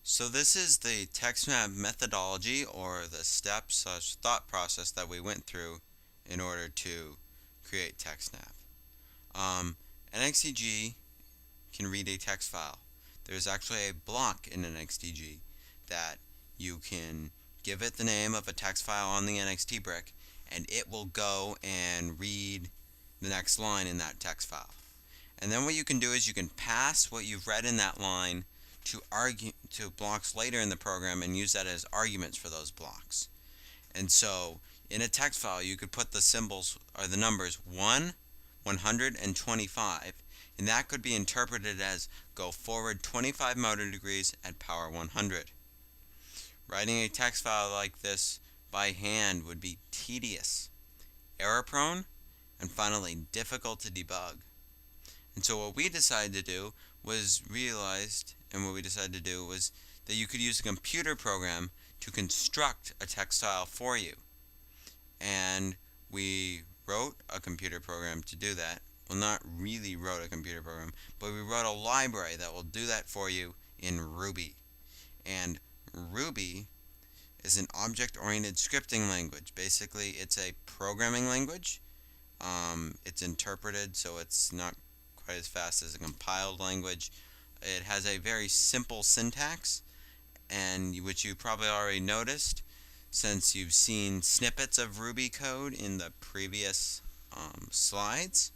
So this is the Textnav methodology, or the steps/thought process that we went through in order to create Textnav. An XDG can read a text file. There's actually a block in an XDG that you can give it the name of a text file on the NXT brick, and it will go and read the next line in that text file. And then what you can do is you can pass what you've read in that line to blocks later in the program and use that as arguments for those blocks. And so in a text file you could put the symbols or the numbers 1, 100, and 25, and that could be interpreted as go forward 25 motor degrees at power 100. Writing a text file like this by hand would be tedious, error prone, and finally difficult to debug. And so what we decided to do was that you could use a computer program to construct a text file for you. And we wrote a computer program to do that. Well, not really wrote a computer program, but we wrote a library that will do that for you in Ruby. And Ruby is an object-oriented scripting language. Basically, it's a programming language. It's interpreted, so it's not quite as fast as a compiled language. It has a very simple syntax, and which you probably already noticed since you've seen snippets of Ruby code in the previous slides,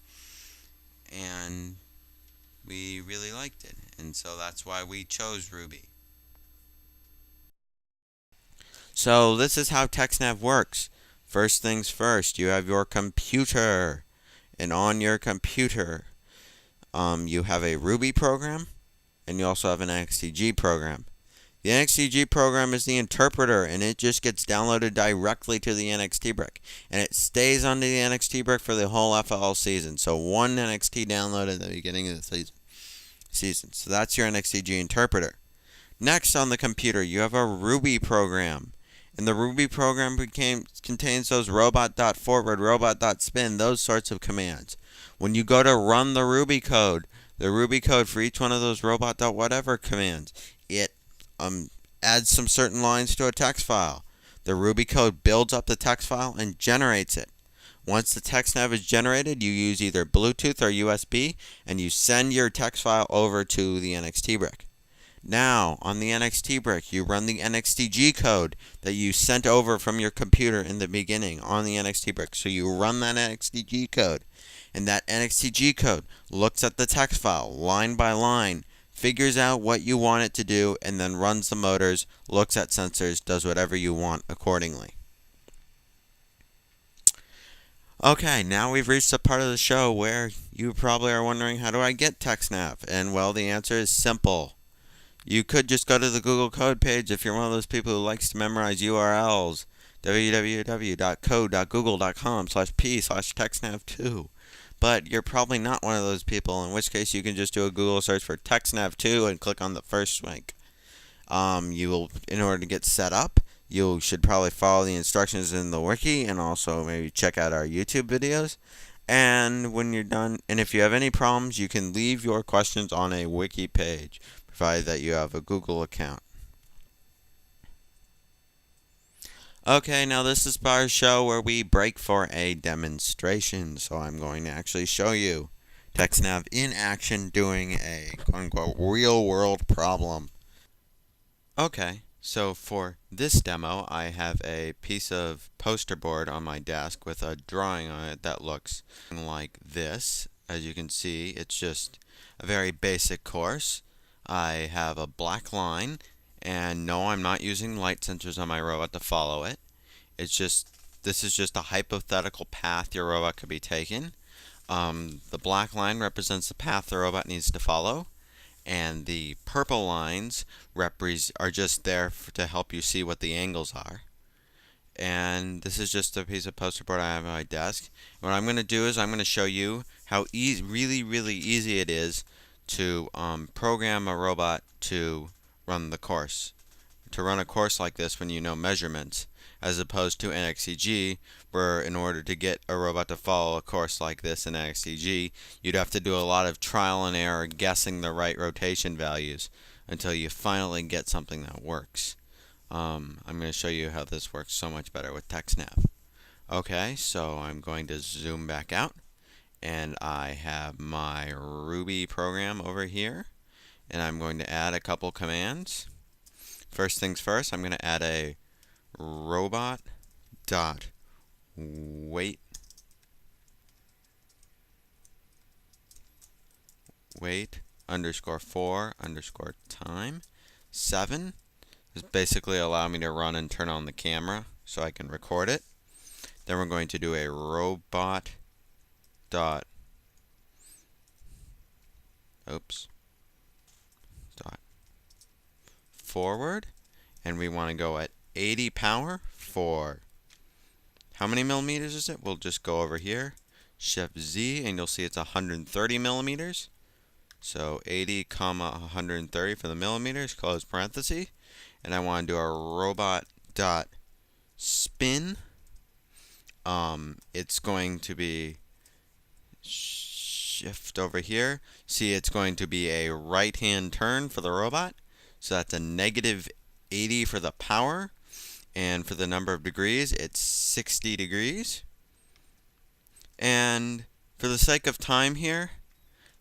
and we really liked it, and so that's why we chose Ruby. So this is how Textnav works. First things first, you have your computer, and on your computer you have a Ruby program, and you also have an NXTG program. The NXTG program is the interpreter, and it just gets downloaded directly to the NXT brick, and it stays on the NXT brick for the whole FL season. So one NXT download at the beginning of the season. So that's your NXTG interpreter. Next, on the computer, you have a Ruby program. And the Ruby program contains those robot.forward, robot.spin, those sorts of commands. When you go to run the Ruby code for each one of those robot.whatever commands, it adds some certain lines to a text file. The Ruby code builds up the text file and generates it. Once the Textnav is generated, you use either Bluetooth or USB, and you send your text file over to the NXT brick. Now, on the NXT brick, you run the NXTG code that you sent over from your computer in the beginning on the NXT brick. So you run that NXTG code, and that NXTG code looks at the text file line by line, figures out what you want it to do, and then runs the motors, looks at sensors, does whatever you want accordingly. Okay, now we've reached the part of the show where you probably are wondering, how do I get Textnav? And well, the answer is simple. You could just go to the Google code page if you're one of those people who likes to memorize URLs. www.code.google.com/p/textnav2. But you're probably not one of those people, in which case you can just do a Google search for Textnav2 and click on the first link. You will, in order to get set up, you should probably follow the instructions in the wiki, and also maybe check out our YouTube videos. And when you're done, and if you have any problems, you can leave your questions on a wiki page, provided that you have a Google account. Okay, now this is our show where we break for a demonstration. So I'm going to actually show you Textnav in action doing a quote-unquote real-world problem. Okay, so for this demo, I have a piece of poster board on my desk with a drawing on it that looks like this. As you can see, it's just a very basic course. I have a black line, and no, I'm not using light sensors on my robot to follow it. This is just a hypothetical path your robot could be taking. The black line represents the path the robot needs to follow, and the purple lines are just there to help you see what the angles are. And this is just a piece of poster board I have on my desk. What I'm going to do is I'm going to show you how really easy it is to program a robot to run the course. to run a course like this when you know measurements, as opposed to NXTG, where in order to get a robot to follow a course like this in NXTG, you'd have to do a lot of trial and error guessing the right rotation values until you finally get something that works. I'm going to show you how this works so much better with Textnav. Okay, so I'm going to zoom back out, and I have my Ruby program over here, and I'm going to add a couple commands. First things first, I'm going to add a robot dot wait underscore for underscore time 7. This basically allow me to run and turn on the camera so I can record it. Then we're going to do a robot dot forward, and we want to go at 80 power for how many millimeters is it? We'll just go over here, Shift Z, and you'll see it's 130 millimeters. So 80, 130 for the millimeters, close parenthesis, and I want to do a robot dot spin. It's going to be shift over here. See, it's going to be a right-hand turn for the robot. So that's a negative 80 for the power. And for the number of degrees, it's 60 degrees. And for the sake of time here,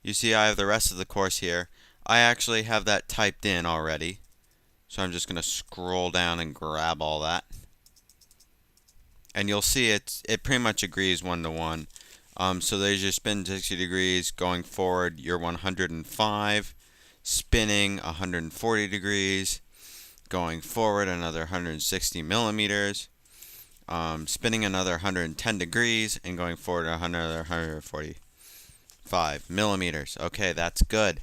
you see I have the rest of the course here. I actually have that typed in already. So I'm just going to scroll down and grab all that. And you'll see it pretty much agrees 1-to-1. So there's your spin 60 degrees. Going forward, you're 105. Spinning 140 degrees. Going forward, another 160 millimeters. Spinning another 110 degrees. And going forward, another 145 millimeters. Okay, that's good.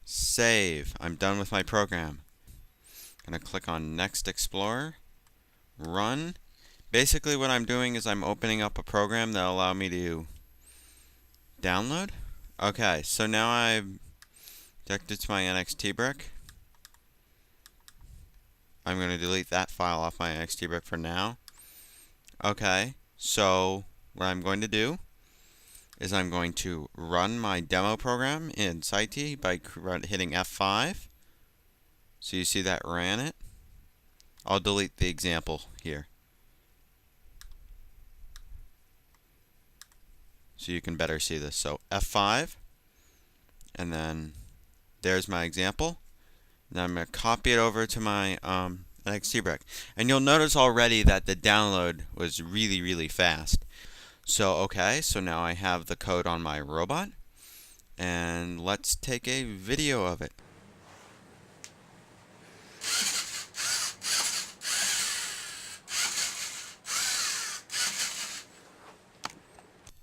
Save. I'm done with my program. I'm going to click on Next Explorer. Run. Basically what I'm doing is I'm opening up a program that will allow me to download. Okay, so now I've connected to my NXT brick. I'm going to delete that file off my NXT brick for now. Okay, so what I'm going to do is I'm going to run my demo program in SciT by hitting F5. So you see that ran it. I'll delete the example here, so you can better see this. So F5, and then there's my example. Now I'm going to copy it over to my NXT brick. And you'll notice already that the download was really, really fast. So okay, so now I have the code on my robot, and let's take a video of it.